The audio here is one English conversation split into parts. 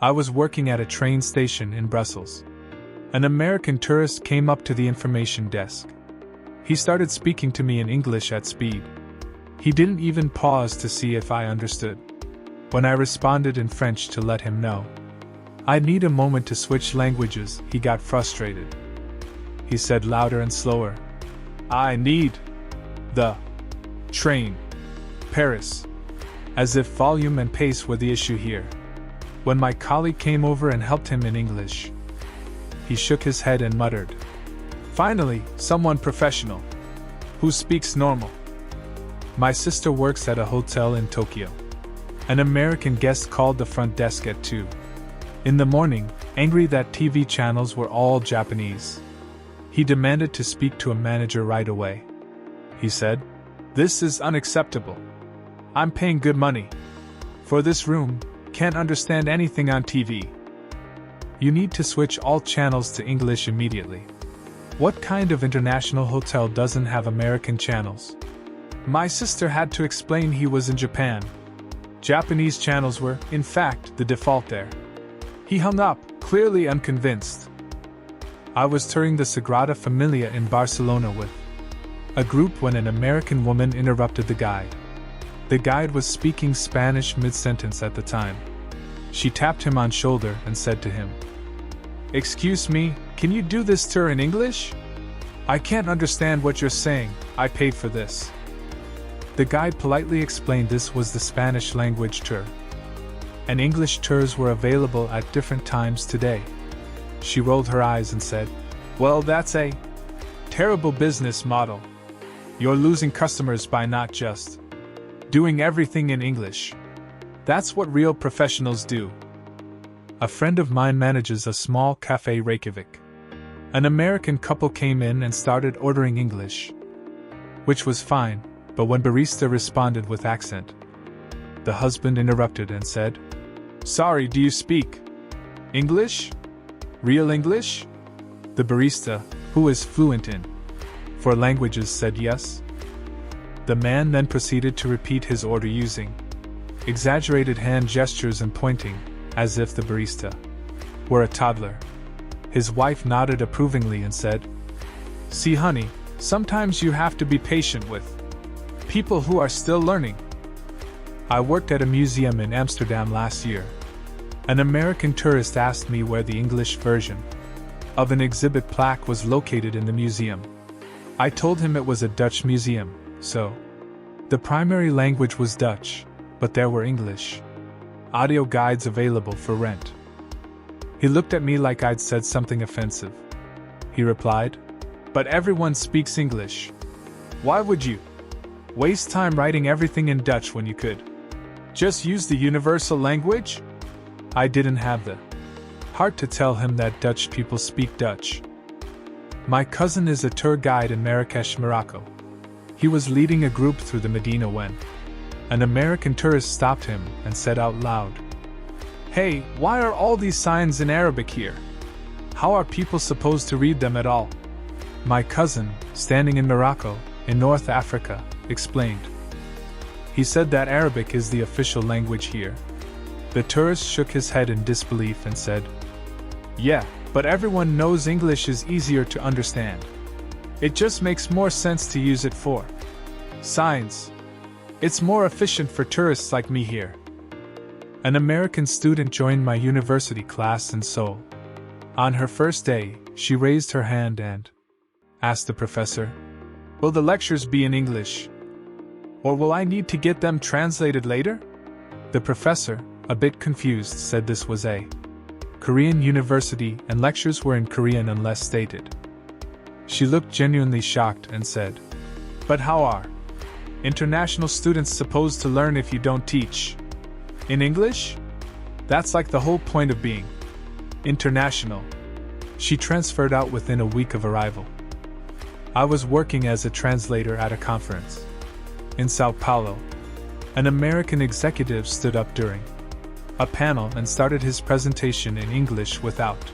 I was working at a train station in Brussels. An American tourist came up to the information desk. He started speaking to me in English at speed. He didn't even pause to see if I understood. When I responded in French to let him know I'd need a moment to switch languages, he got frustrated. He said louder and slower, "I need the train, Paris," as if volume and pace were the issue here. When my colleague came over and helped him in English, he shook his head and muttered, "Finally, someone professional, who speaks normal." My sister works at a hotel in Tokyo. An American guest called the front desk at 2 in the morning, angry that TV channels were all Japanese. He demanded to speak to a manager right away. He said, "This is unacceptable. I'm paying good money for this room, can't understand anything on TV. You need to switch all channels to English immediately. What kind of international hotel doesn't have American channels?" My sister had to explain he was in Japan. Japanese channels were, in fact, the default there. He hung up, clearly unconvinced. I was touring the Sagrada Familia in Barcelona with a group when an American woman interrupted the guide. The guide was speaking Spanish mid-sentence at the time. She tapped him on shoulder and said to him, "Excuse me, can you do this tour in English? I can't understand what you're saying, I paid for this." The guide politely explained this was the Spanish language tour, and English tours were available at different times today. She rolled her eyes and said, "Well, that's a terrible business model. You're losing customers by not just doing everything in English. That's what real professionals do." A friend of mine manages a small cafe Reykjavik. An American couple came in and started ordering English, which was fine, but when barista responded with accent, the husband interrupted and said, "Sorry, do you speak English? Real English?" The barista, who is fluent in 4 languages, said yes. The man then proceeded to repeat his order using exaggerated hand gestures and pointing, as if the barista were a toddler. His wife nodded approvingly and said, "See, honey, sometimes you have to be patient with people who are still learning." I worked at a museum in Amsterdam last year. An American tourist asked me where the English version of an exhibit plaque was located in the museum. I told him it was a Dutch museum, so the primary language was Dutch, but there were English audio guides available for rent. He looked at me like I'd said something offensive. He replied, "But everyone speaks English. Why would you waste time writing everything in Dutch when you could just use the universal language?" I didn't have the heart to tell him that Dutch people speak Dutch. My cousin is a tour guide in Marrakesh, Morocco. He was leading a group through the Medina when an American tourist stopped him and said out loud, "Hey, why are all these signs in Arabic here? How are people supposed to read them at all?" My cousin, standing in Morocco, in North Africa, explained. He said that Arabic is the official language here. The tourist shook his head in disbelief and said, "Yeah, but everyone knows English is easier to understand. It just makes more sense to use it for signs. It's more efficient for tourists like me here." An American student joined my university class in Seoul. On her first day, she raised her hand and asked the professor, "Will the lectures be in English? Or will I need to get them translated later?" The professor, a bit confused, said this was a Korean university and lectures were in Korean unless stated. She looked genuinely shocked and said, "But how are international students supposed to learn if you don't teach in English? That's like the whole point of being international." She transferred out within a week of arrival. I was working as a translator at a conference in Sao Paulo. An American executive stood up during a panel and started his presentation in English without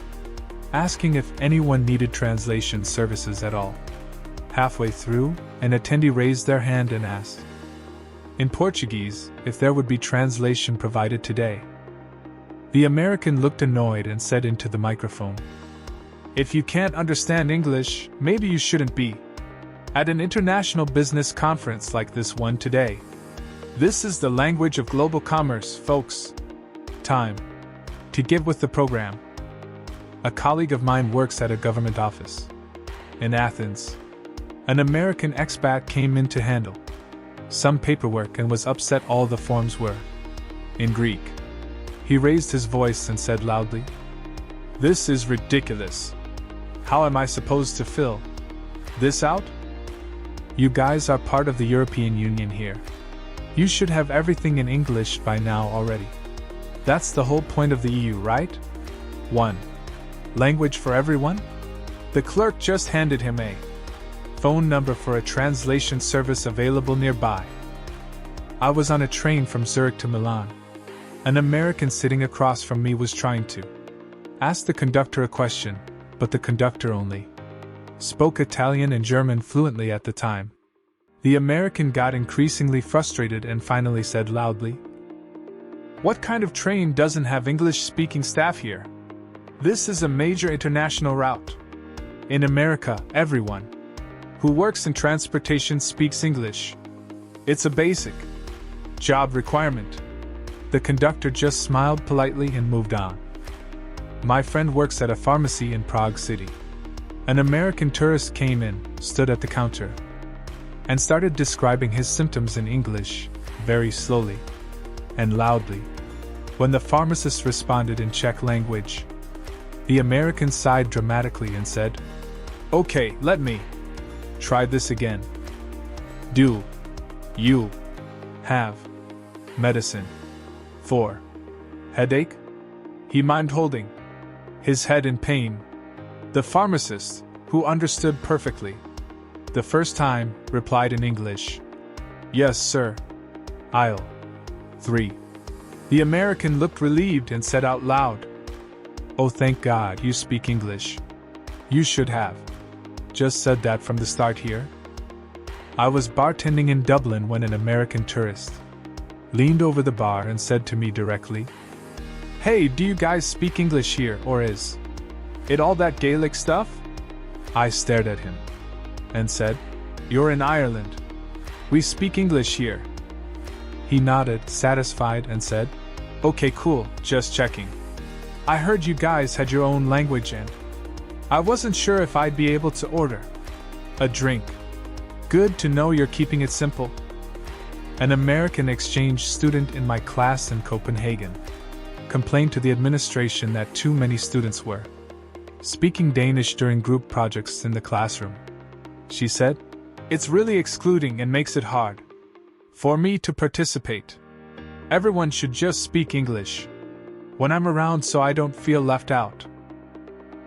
asking if anyone needed translation services at all. Halfway through, an attendee raised their hand and asked, in Portuguese, if there would be translation provided today. The American looked annoyed and said into the microphone, "If you can't understand English, maybe you shouldn't be at an international business conference like this one today. This is the language of global commerce, folks. Time to get with the program." A colleague of mine works at a government office in Athens. An American expat came in to handle some paperwork and was upset all the forms were in Greek. He raised his voice and said loudly, "This is ridiculous. How am I supposed to fill this out? You guys are part of the European Union here. You should have everything in English by now already. That's the whole point of the EU, right? One language for everyone?" The clerk just handed him a phone number for a translation service available nearby. I was on a train from Zurich to Milan. An American sitting across from me was trying to ask the conductor a question, but the conductor only spoke Italian and German fluently at the time. The American got increasingly frustrated and finally said loudly, "What kind of train doesn't have English-speaking staff here? This is a major international route. In America, everyone who works in transportation speaks English. It's a basic job requirement." The conductor just smiled politely and moved on. My friend works at a pharmacy in Prague City. An American tourist came in, stood at the counter, and started describing his symptoms in English, very slowly and loudly. When the pharmacist responded in Czech language, the American sighed dramatically and said, "Okay, let me try this again. Do you have medicine for headache?" He mimed holding his head in pain. The pharmacist, who understood perfectly the first time, replied in English, "Yes, sir. Aisle 3. The American looked relieved and said out loud, "Oh, thank God you speak English. You should have just said that from the start here." I was bartending in Dublin when an American tourist leaned over the bar and said to me directly, "Hey, do you guys speak English here, or is it all that Gaelic stuff?" I stared at him and said, "You're in Ireland. We speak English here." He nodded, satisfied, and said, "Okay, cool, just checking. I heard you guys had your own language and I wasn't sure if I'd be able to order a drink. Good to know you're keeping it simple." An American exchange student in my class in Copenhagen complained to the administration that too many students were speaking Danish during group projects in the classroom. She said, "It's really excluding and makes it hard for me to participate. Everyone should just speak English when I'm around so I don't feel left out.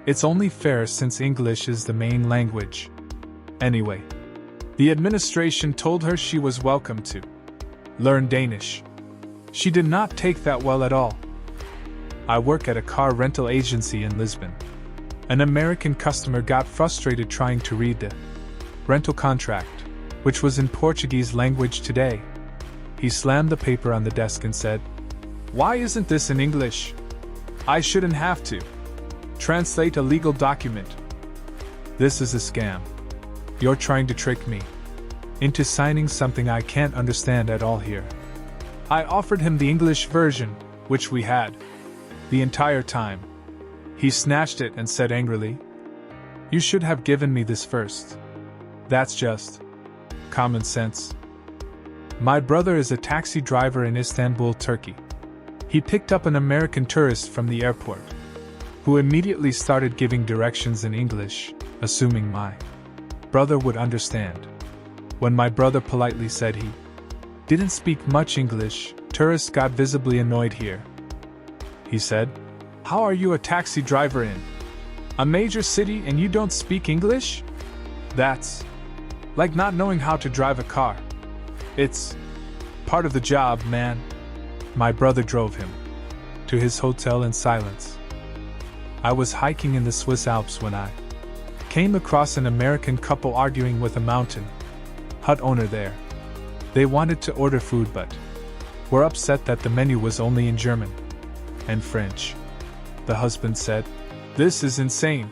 It's only fair since English is the main language. Anyway." The administration told her she was welcome to learn Danish. She did not take that well at all. I work at a car rental agency in Lisbon. An American customer got frustrated trying to read the rental contract, which was in Portuguese language today. He slammed the paper on the desk and said, "Why isn't this in English? I shouldn't have to translate a legal document. This is a scam. You're trying to trick me into signing something I can't understand at all here." I offered him the English version, which we had the entire time. He snatched it and said angrily, "You should have given me this first. That's just common sense." My brother is a taxi driver in Istanbul, Turkey. He picked up an American tourist from the airport, who immediately started giving directions in English, assuming my brother would understand. When my brother politely said he didn't speak much English, tourists got visibly annoyed here. He said, "How are you a taxi driver in a major city and you don't speak English? That's like not knowing how to drive a car. It's part of the job, man." My brother drove him to his hotel in silence. I was hiking in the Swiss Alps when I came across an American couple arguing with a mountain hut owner there. They wanted to order food but were upset that the menu was only in German. and French. The husband said, "This is insane.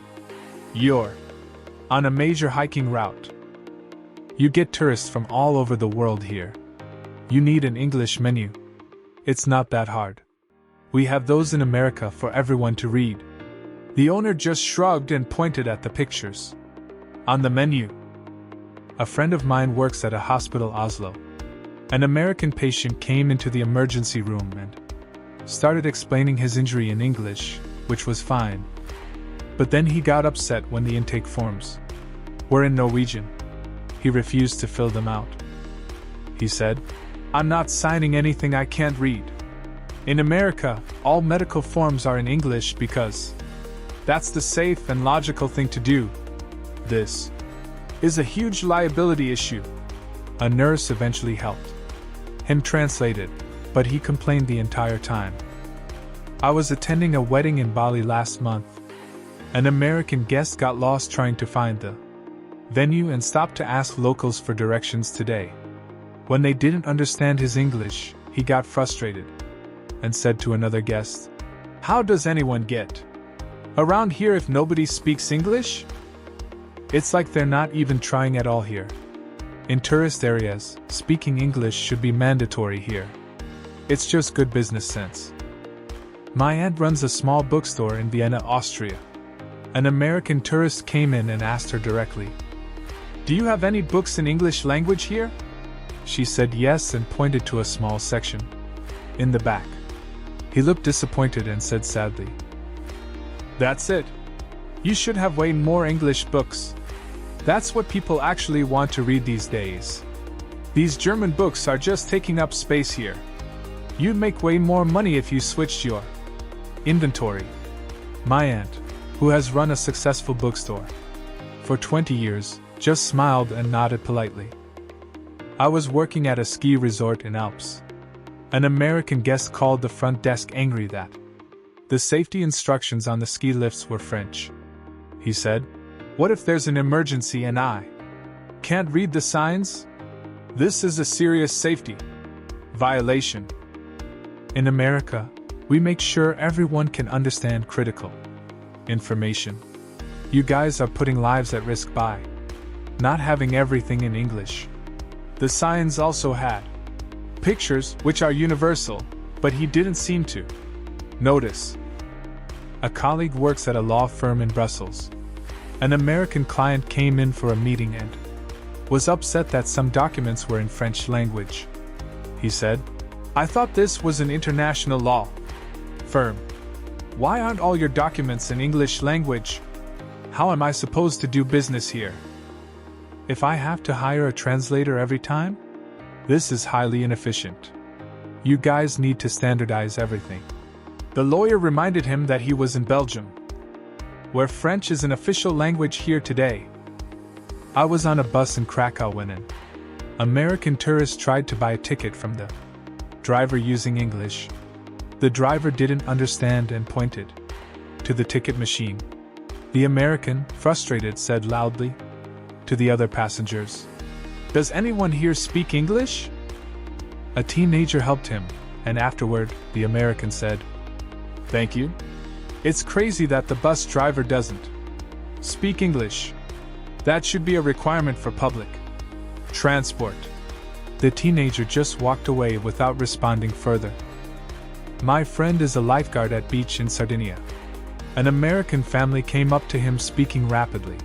You're on a major hiking route. You get tourists from all over the world here. You need an English menu. It's not that hard. We have those in America for everyone to read." The owner just shrugged and pointed at the pictures on the menu. A friend of mine works at a hospital Oslo. An American patient came into the emergency room and started explaining his injury in English, which was fine. But then he got upset when the intake forms were in Norwegian. He refused to fill them out. He said, "I'm not signing anything I can't read. In America, all medical forms are in English because that's the safe and logical thing to do. This is a huge liability issue." A nurse eventually helped him translate it, but he complained the entire time. I was attending a wedding in Bali last month. An American guest got lost trying to find the venue and stopped to ask locals for directions today. When they didn't understand his English, he got frustrated and said to another guest, "How does anyone get around here if nobody speaks English? It's like they're not even trying at all here. In tourist areas, speaking English should be mandatory here. It's just good business sense." My aunt runs a small bookstore in Vienna, Austria. An American tourist came in and asked her directly, "Do you have any books in English language here?" She said yes and pointed to a small section in the back. He looked disappointed and said sadly, "That's it. You should have way more English books. That's what people actually want to read these days. These German books are just taking up space here. You'd make way more money if you switched your inventory." My aunt, who has run a successful bookstore for 20 years, just smiled and nodded politely. I was working at a ski resort in Alps. An American guest called the front desk angry that the safety instructions on the ski lifts were French. He said, "What if there's an emergency and I can't read the signs? This is a serious safety violation." In America, we make sure everyone can understand critical information. You guys are putting lives at risk by not having everything in English. The signs also had pictures, which are universal, but he didn't seem to notice. A colleague works at a law firm in Brussels. An American client came in for a meeting and was upset that some documents were in French language. He said, "I thought this was an international law firm. Why aren't all your documents in English language? How am I supposed to do business here? If I have to hire a translator every time? This is highly inefficient. You guys need to standardize everything." The lawyer reminded him that he was in Belgium, where French is an official language here today. I was on a bus in Krakow when an American tourist tried to buy a ticket from the driver using English. The driver didn't understand and pointed to the ticket machine. The American, frustrated, said loudly to the other passengers, "Does anyone here speak English?" A teenager helped him, and afterward, the American said, "Thank you. It's crazy that the bus driver doesn't speak English. That should be a requirement for public transport." The teenager just walked away without responding further. My friend is a lifeguard at beach in Sardinia. An American family came up to him speaking rapidly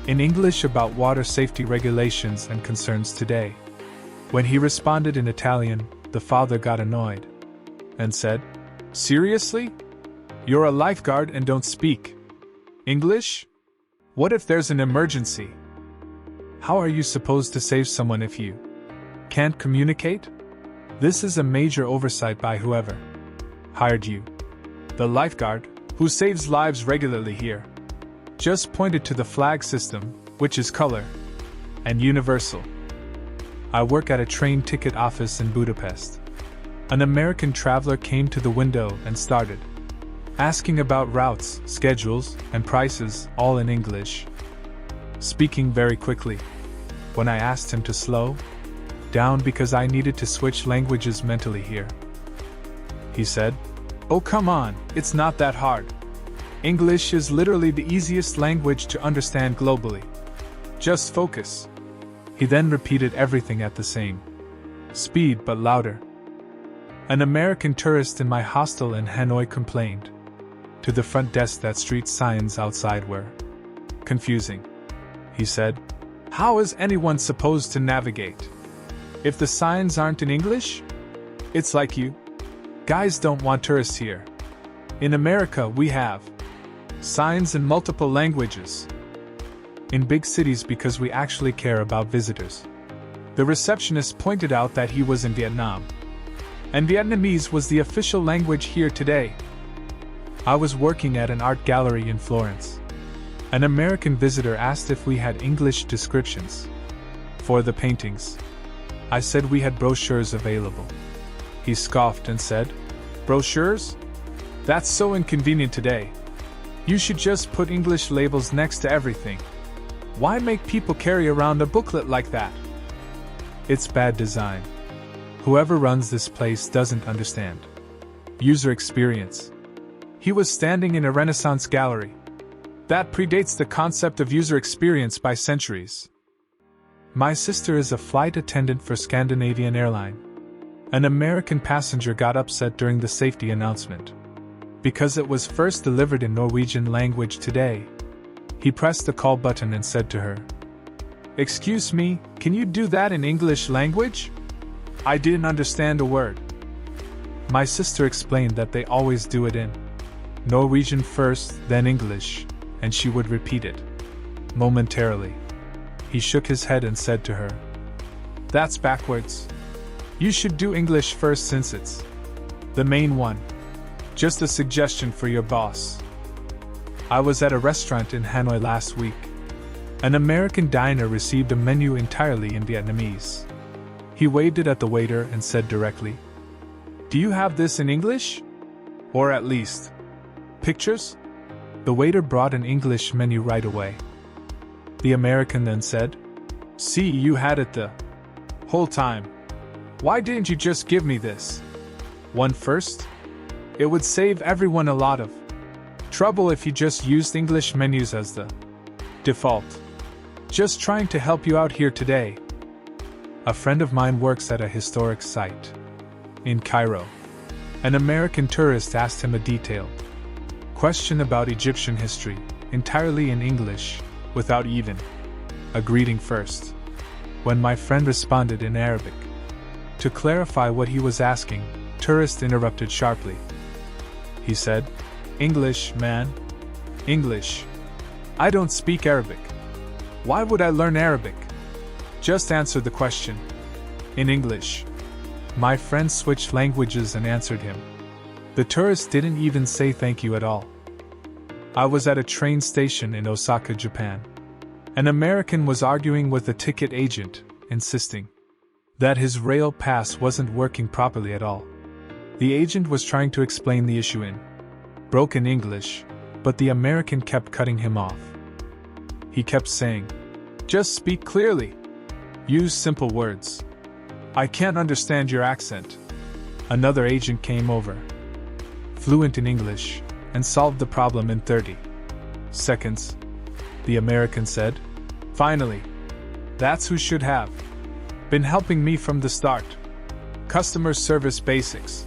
in English about water safety regulations and concerns today. When he responded in Italian, the father got annoyed and said, "Seriously? You're a lifeguard and don't speak English? What if there's an emergency? How are you supposed to save someone if you can't communicate? This is a major oversight by whoever hired you." The lifeguard, who saves lives regularly here, just pointed to the flag system, which is color and universal. I work at a train ticket office in Budapest. An American traveler came to the window and started asking about routes, schedules, and prices, all in English, speaking very quickly. When I asked him to slow down because I needed to switch languages mentally here, he said, Oh, come on, it's not that hard. English is literally the easiest language to understand globally. Just focus. He then repeated everything at the same speed but louder. An American tourist in my hostel in Hanoi complained to the front desk that street signs outside were confusing. He said, "How is anyone supposed to navigate if the signs aren't in English? It's like you guys don't want tourists here. In America, we have signs in multiple languages. In big cities because we actually care about visitors." The receptionist pointed out that he was in Vietnam, and Vietnamese was the official language here today. I was working at an art gallery in Florence. An American visitor asked if we had English descriptions for the paintings. I said we had brochures available. He scoffed and said, "Brochures? That's so inconvenient today. You should just put English labels next to everything. Why make people carry around a booklet like that? It's bad design. Whoever runs this place doesn't understand user experience." He was standing in a Renaissance gallery that predates the concept of user experience by centuries. My sister is a flight attendant for Scandinavian Airline. An American passenger got upset during the safety announcement because it was first delivered in Norwegian language today. He pressed the call button and said to her, "Excuse me, can you do that in English language?" I didn't understand a word. My sister explained that they always do it in Norwegian first, then English, and she would repeat it. Momentarily, he shook his head and said to her, "That's backwards. You should do English first since it's the main one. Just a suggestion for your boss." I was at a restaurant in Hanoi last week. An American diner received a menu entirely in Vietnamese. He waved it at the waiter and said directly, "Do you have this in English? Or at least pictures?" The waiter brought an English menu right away. The American then said, "See, you had it the whole time. Why didn't you just give me this one first? It would save everyone a lot of trouble if you just used English menus as the default. Just trying to help you out here today." A friend of mine works at a historic site in Cairo. An American tourist asked him a detailed question about Egyptian history, entirely in English, without even a greeting first. When my friend responded in Arabic to clarify what he was asking, tourist interrupted sharply. He said, "English, man. English. I don't speak Arabic. Why would I learn Arabic? Just answer the question in English." My friend switched languages and answered him. The tourist didn't even say thank you at all. I was at a train station in Osaka, Japan. An American was arguing with a ticket agent, insisting that his rail pass wasn't working properly at all. The agent was trying to explain the issue in broken English, but the American kept cutting him off. He kept saying, "Just speak clearly. Use simple words. I can't understand your accent." Another agent came over, fluent in English, and solved the problem in 30 seconds. The American said, "Finally. That's who should have been helping me from the start. Customer service basics."